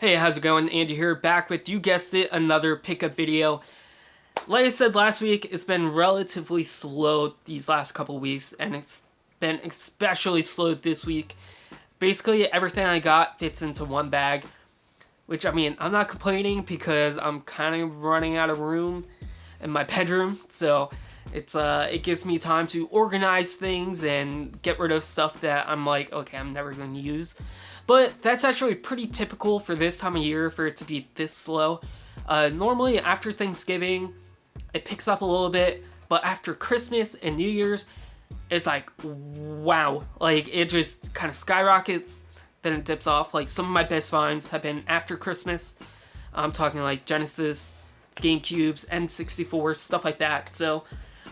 Hey, how's it going? Andy here, back with, you guessed it, another pickup video. Like I said last week, it's been relatively slow these last couple weeks, and it's been especially slow this week. Basically, everything I got fits into one bag, which, I mean, I'm not complaining because I'm kind of running out of room in my bedroom, so it gives me time to organize things and get rid of stuff that I'm like, okay, I'm never going to use. But that's actually pretty typical for this time of year for it to be this slow. Normally after Thanksgiving, it picks up a little bit, but after Christmas and New Year's, it's like, wow, like it just kind of skyrockets, then it dips off. Like some of my best finds have been after Christmas. I'm talking like Genesis, GameCubes, N64, stuff like that. So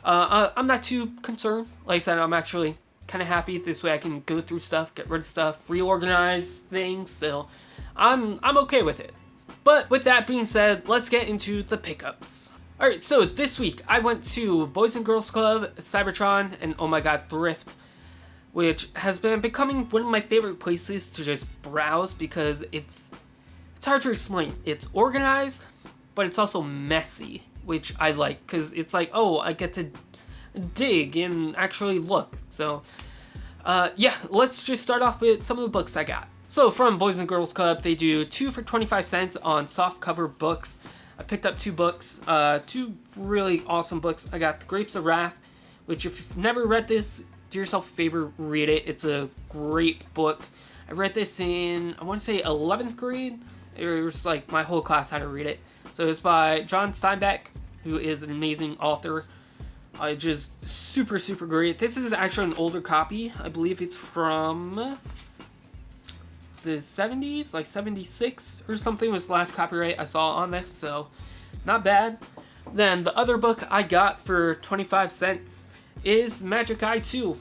I'm not too concerned. Like I said, I'm actually kind of happy. This way I can go through stuff, get rid of stuff, reorganize things, so I'm okay with it. But with that being said, let's get into the pickups. Alright, so this week I went to Boys and Girls Club, Cybertron, and oh my god, Thrift, which has been becoming one of my favorite places to just browse because it's hard to explain. It's organized, but it's also messy, which I like, because it's like, oh, I get to dig and actually look. So yeah, let's just start off with some of the books I got. So from Boys and Girls Club, they do 2 for 25 cents on soft cover books. I picked up 2 books, 2 really awesome books. I got The Grapes of Wrath, which if you've never read this, do yourself a favor, read it. It's a great book. I read this in, I want to say 11th grade. It was like my whole class had to read it. So it's by John Steinbeck, who is an amazing author. Just super great. This is actually an older copy. I believe it's from the 70s, like 76 or something was the last copyright I saw on this, so not bad. Then the other book I got for 25 cents is Magic Eye 2.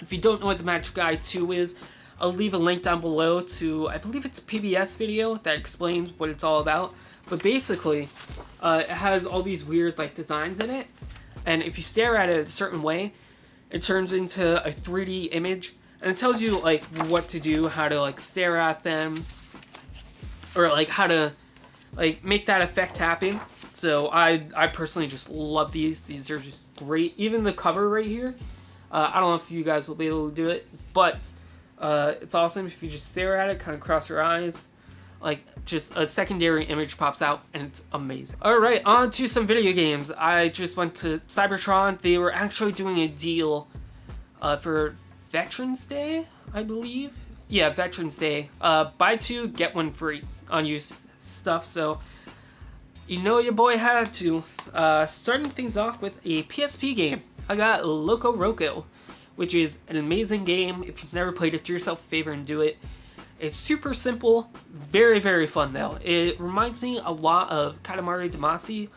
If you don't know what the Magic Eye 2 is, I'll leave a link down below to, I believe it's a PBS video that explains what it's all about. But basically, it has all these weird like designs in it. And if you stare at it a certain way, it turns into a 3D image, and it tells you like what to do, how to like stare at them, or like how to like make that effect happen. So I personally just love these. These are just great. Even the cover right here, I don't know if you guys will be able to do it, but it's awesome if you just stare at it, kind of cross your eyes. Like, just a secondary image pops out, and it's amazing. Alright, on to some video games. I just went to Cybertron. They were actually doing a deal for Veterans Day, I believe. Yeah, Veterans Day. Buy 2, get 1 free on used stuff, so you know your boy had to. Starting things off with a PSP game. I got Loco Roco, which is an amazing game. If you've never played it, do yourself a favor and do it. It's super simple, very fun though. It reminds me a lot of Katamari Damacy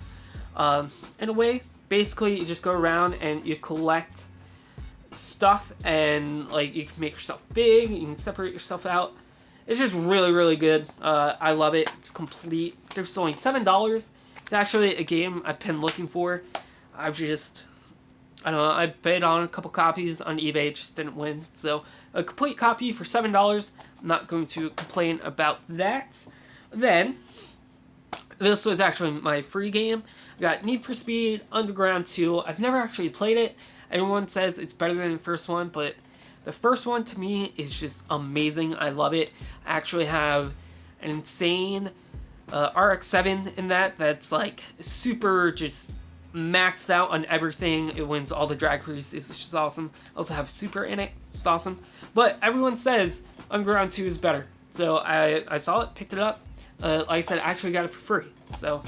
in a way. Basically, you just go around and you collect stuff, and like you can make yourself big, you can separate yourself out. It's just really good. I love it. It's complete. There's only $7. It's actually a game I've been looking for. I don't know, I bid on a couple copies on eBay, just didn't win. So, a complete copy for $7. I'm not going to complain about that. Then, this was actually my free game. I got Need for Speed Underground 2. I've never actually played it. Everyone says it's better than the first one, but the first one to me is just amazing. I love it. I actually have an insane RX-7 in that's like super just maxed out on everything. It wins all the drag races, which is awesome. I also have Super in it. It's awesome. But everyone says Underground 2 is better. So I saw it, picked it up. Like I said, I actually got it for free. So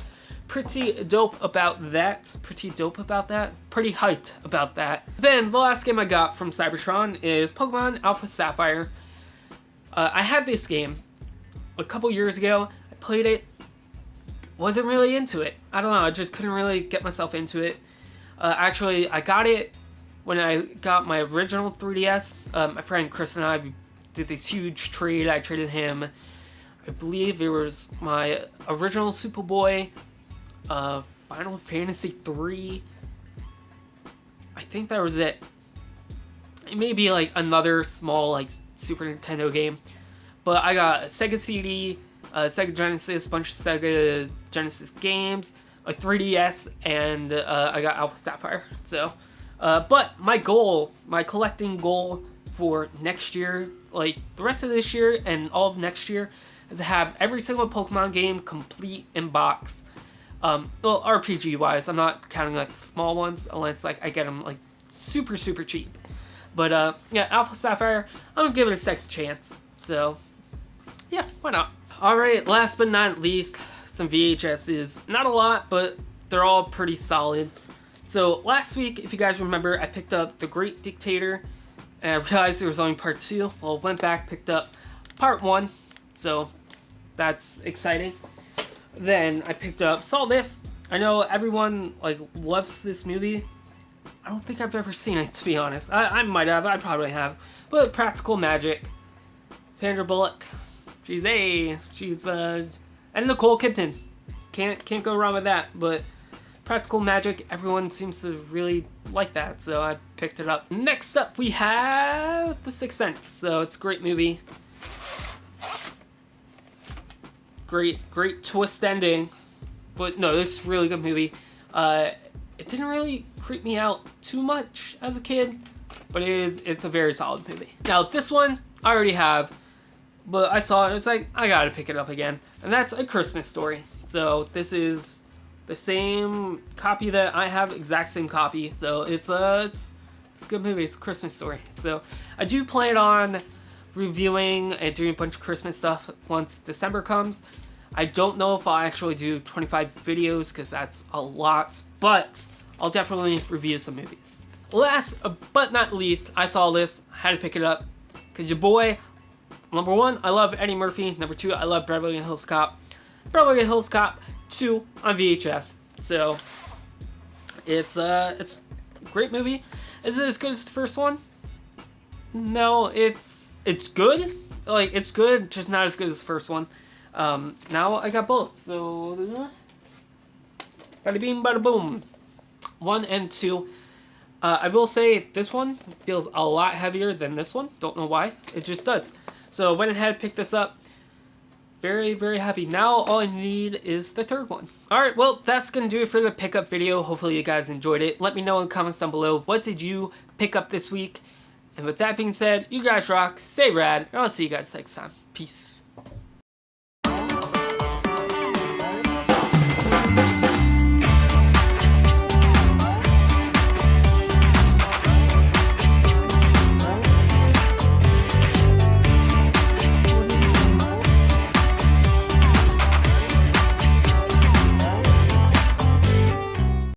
pretty dope about that. Pretty hyped about that. Then the last game I got from Cybertron is Pokemon Alpha Sapphire. I had this game a couple years ago. I played it. Wasn't really into it. I don't know, I just couldn't really get myself into it. Actually, I got it when I got my original 3DS. My friend Chris and I did this huge trade. I traded him, I believe it was my original Superboy, Final Fantasy 3. I think that was it. It may be like another small like Super Nintendo game. But I got a Sega CD, Sega Genesis, a bunch of Sega Genesis games, a 3DS, and I got Alpha Sapphire. So, but my collecting goal for next year, like the rest of this year and all of next year, is to have every single Pokemon game complete in box. Well, RPG wise, I'm not counting like small ones unless like I get them like super cheap. But yeah, Alpha Sapphire, I'm gonna give it a second chance. So yeah, why not? Alright, last but not least, some VHSs. Not a lot, but they're all pretty solid. So last week, if you guys remember, I picked up The Great Dictator, and I realized there was only part 2. Well, went back, picked up part 1, so that's exciting. Then I saw this. I know everyone like loves this movie. I don't think I've ever seen it, to be honest. I might have, I probably have. But Practical Magic, Sandra Bullock, and Nicole Kidman. Can't go wrong with that. But Practical Magic, everyone seems to really like that, so I picked it up. Next up, we have The Sixth Sense. So it's a great movie. Great twist ending. But no, this is a really good movie. It didn't really creep me out too much as a kid, but it's a very solid movie. Now this one I already have, but I saw it, it's like I gotta pick it up again, and that's A Christmas Story. So this is the same copy that I have, exact same copy. So it's a good movie. It's A Christmas Story. So I do plan on reviewing and doing a bunch of Christmas stuff once December comes. I don't know if I'll actually do 25 videos because that's a lot, but I'll definitely review some movies. Last but not least, I saw this, had to pick it up because your boy, number 1, I love Eddie Murphy. Number 2, I love Beverly Hills Cop. Beverly Hills Cop 2 on VHS. So it's a great movie. Is it as good as the first one? No, it's good. Like, it's good, just not as good as the first one. Now I got both, so bada bing, bada boom. 1 and 2. I will say this one feels a lot heavier than this one. Don't know why. It just does. So went ahead and picked this up. Very heavy. Now all I need is the third one. Alright, well, that's gonna do it for the pickup video. Hopefully you guys enjoyed it. Let me know in the comments down below, what did you pick up this week? And with that being said, you guys rock, stay rad, and I'll see you guys next time. Peace.